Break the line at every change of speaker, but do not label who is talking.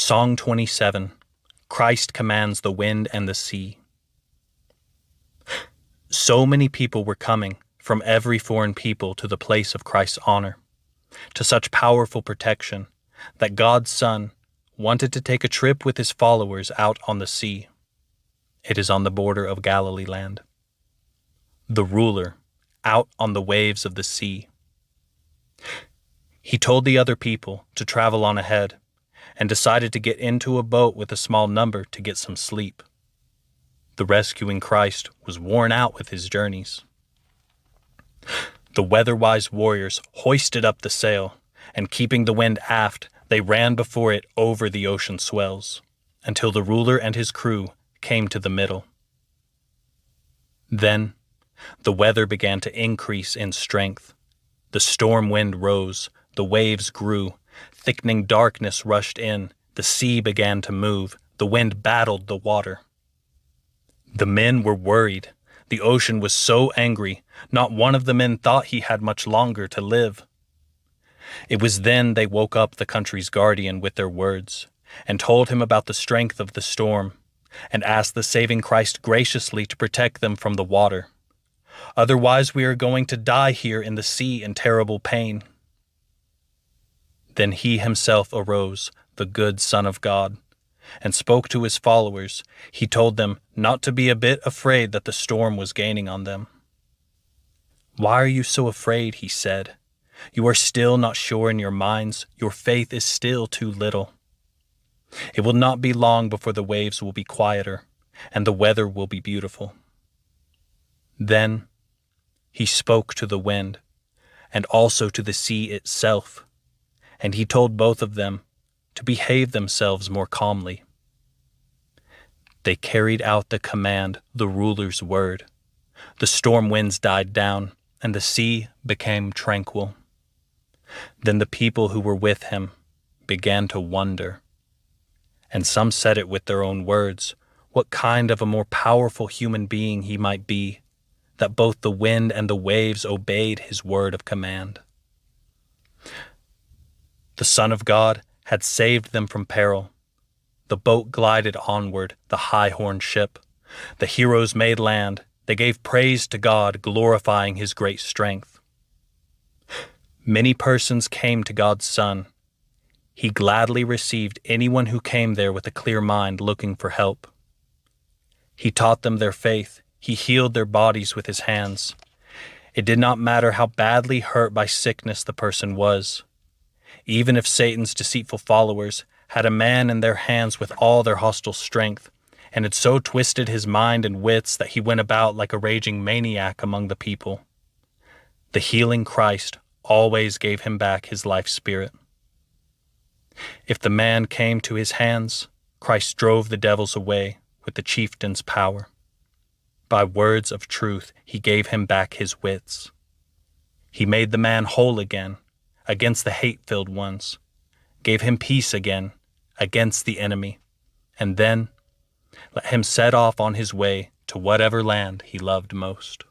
Song 27. Christ commands the wind and the sea. So many people were coming from every foreign people to the place of Christ's honor, to such powerful protection that God's Son wanted to take a trip with his followers out on the sea. It is on the border of Galilee land. The ruler, out on the waves of the sea. He told the other people to travel on ahead and decided to get into a boat with a small number to get some sleep. The rescuing Christ was worn out with his journeys. The weather-wise warriors hoisted up the sail, and keeping the wind aft, they ran before it over the ocean swells, until the ruler and his crew came to the middle. Then the weather began to increase in strength. The storm wind rose, the waves grew, thickening darkness rushed in, the sea began to move, the wind battled the water. The men were worried. The ocean was so angry, not one of the men thought he had much longer to live. It was then they woke up the country's guardian with their words, and told him about the strength of the storm, and asked the saving Christ graciously to protect them from the water. Otherwise we are going to die here in the sea in terrible pain. Then he himself arose, the good Son of God, and spoke to his followers. He told them not to be a bit afraid that the storm was gaining on them. "Why are you so afraid?" he said. "You are still not sure in your minds. Your faith is still too little. It will not be long before the waves will be quieter, and the weather will be beautiful." Then he spoke to the wind, and also to the sea itself, and he told both of them to behave themselves more calmly. They carried out the command, the ruler's word. The storm winds died down, and the sea became tranquil. Then the people who were with him began to wonder, and some said it with their own words, what kind of a more powerful human being he might be, that both the wind and the waves obeyed his word of command. The Son of God had saved them from peril. The boat glided onward, the high-horned ship. The heroes made land. They gave praise to God, glorifying his great strength. Many persons came to God's Son. He gladly received anyone who came there with a clear mind looking for help. He taught them their faith. He healed their bodies with his hands. It did not matter how badly hurt by sickness the person was. Even if Satan's deceitful followers had a man in their hands with all their hostile strength, and had so twisted his mind and wits that he went about like a raging maniac among the people, the healing Christ always gave him back his life spirit. If the man came to his hands, Christ drove the devils away with the chieftain's power. By words of truth, he gave him back his wits. He made the man whole again against the hate-filled ones, gave him peace again against the enemy, and then let him set off on his way to whatever land he loved most.